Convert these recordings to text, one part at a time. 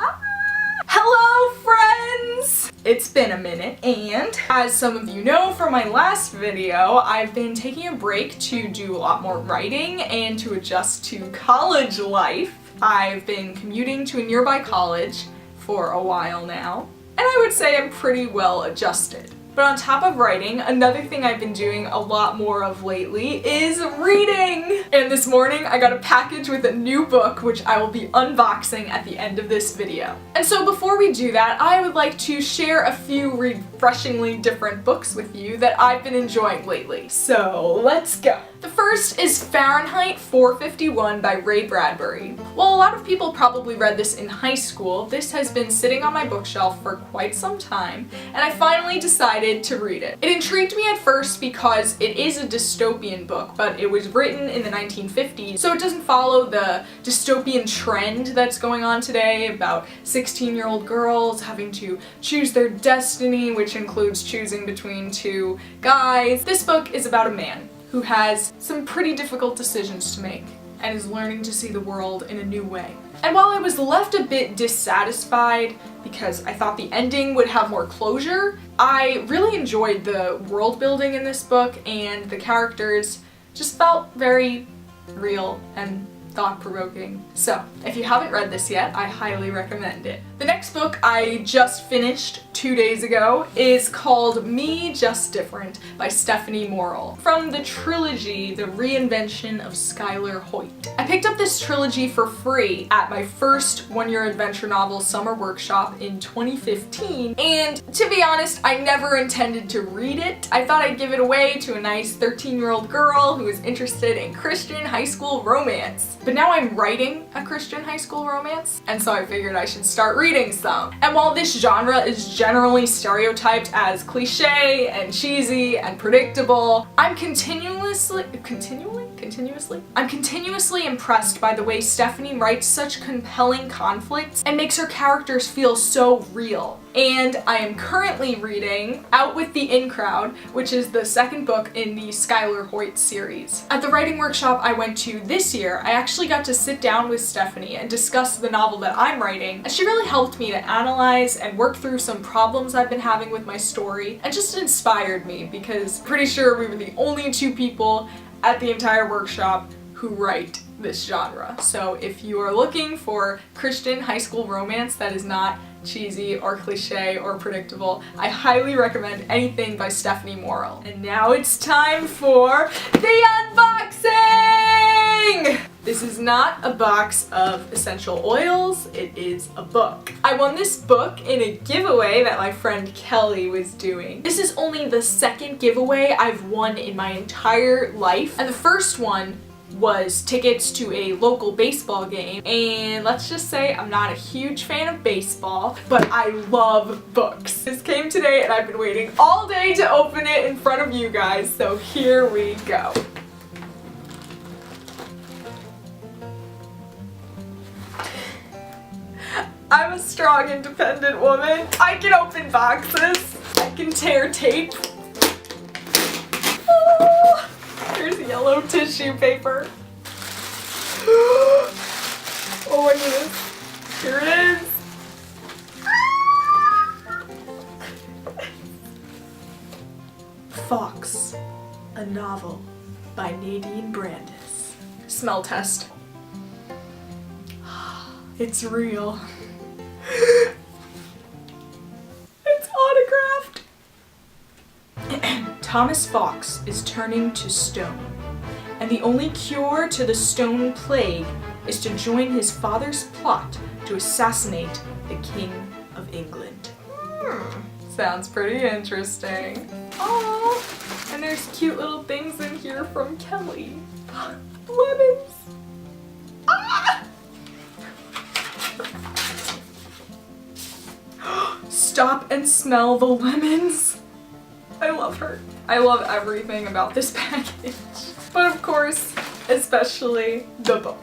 Hello friends! It's been a minute, and as some of you know from my last video, I've been taking a break to do a lot more writing and to adjust to college life. I've been commuting to a nearby college for a while now, and I would say I'm pretty well adjusted. But on top of writing, another thing I've been doing a lot more of lately is reading! And this morning I got a package with a new book which I will be unboxing at the end of this video. And so before we do that, I would like to share a few refreshingly different books with you that I've been enjoying lately. So let's go! The first is Fahrenheit 451 by Ray Bradbury. While a lot of people probably read this in high school, this has been sitting on my bookshelf for quite some time, and I finally decided to read it. It intrigued me at first because it is a dystopian book, but it was written in the 1950s, so it doesn't follow the dystopian trend that's going on today about 16-year-old girls having to choose their destiny, which includes choosing between two guys. This book is about a man who has some pretty difficult decisions to make and is learning to see the world in a new way. And while I was left a bit dissatisfied because I thought the ending would have more closure, I really enjoyed the world building in this book, and the characters just felt very real and thought-provoking. So, if you haven't read this yet, I highly recommend it. The next book I just finished 2 days ago is called Me Just Different by Stephanie Morrill, from the trilogy The Reinvention of Skylar Hoyt. I picked up this trilogy for free at my first one-year adventure novel summer workshop in 2015, and to be honest, I never intended to read it. I thought I'd give it away to a nice 13-year-old girl who is interested in Christian high school romance. But now I'm writing a Christian high school romance, and so I figured I should start reading some. And while this genre is generally stereotyped as cliche and cheesy and predictable, I'm continuously impressed by the way Stephanie writes such compelling conflicts and makes her characters feel so real. And I am currently reading Out with the In Crowd, which is the second book in the Skylar Hoyt series. At the writing workshop I went to this year, I actually got to sit down with Stephanie and discuss the novel that I'm writing, and she really helped me to analyze and work through some problems I've been having with my story, and just inspired me because I'm pretty sure we were the only two people at the entire workshop who write this genre. So if you are looking for Christian high school romance that is not cheesy or cliche or predictable, I highly recommend anything by Stephanie Morrill. And now it's time for the unboxing! This is not a box of essential oils, it is a book. I won this book in a giveaway that my friend Kelly was doing. This is only the second giveaway I've won in my entire life, and the first one was tickets to a local baseball game, and let's just say I'm not a huge fan of baseball, but I love books. This came today and I've been waiting all day to open it in front of you guys, so here we go. I'm a strong, independent woman. I can open boxes. I can tear tape. Oh. Here's yellow tissue paper. Oh my goodness. Here it is. Fawkes, a novel by Nadine Brandis. Smell test. It's real. It's autographed. Thomas Fawkes is turning to stone, and the only cure to the stone plague is to join his father's plot to assassinate the King of England. Sounds pretty interesting. Oh, and there's cute little things in here from Kelly. Lemons. Ah! Stop and smell the lemons. I love her. I love everything about this package. But of course, especially the book.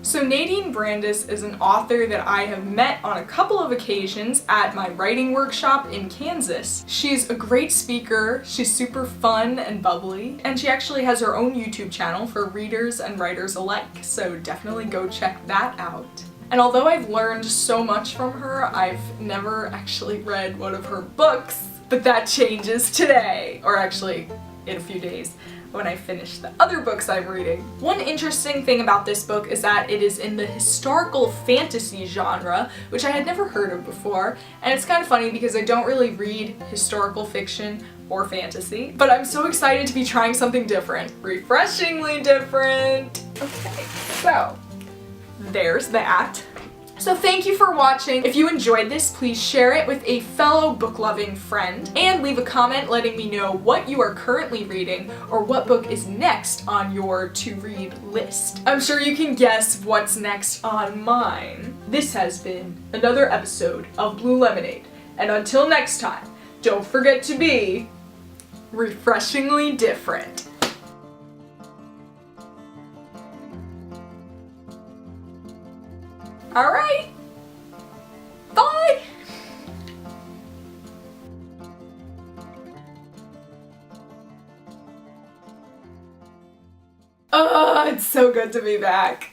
So Nadine Brandis is an author that I have met on a couple of occasions at my writing workshop in Kansas. She's a great speaker, she's super fun and bubbly, and she actually has her own YouTube channel for readers and writers alike, so definitely go check that out. And although I've learned so much from her, I've never actually read one of her books, but that changes today, or actually in a few days, when I finish the other books I'm reading. One interesting thing about this book is that it is in the historical fantasy genre, which I had never heard of before, and it's kind of funny because I don't really read historical fiction or fantasy, but I'm so excited to be trying something different. Refreshingly different! Okay, so there's that. So thank you for watching. If you enjoyed this, please share it with a fellow book-loving friend and leave a comment letting me know what you are currently reading or what book is next on your to-read list. I'm sure you can guess what's next on mine. This has been another episode of Blue Lemonade, and until next time, don't forget to be refreshingly different. Alright, bye! It's so good to be back.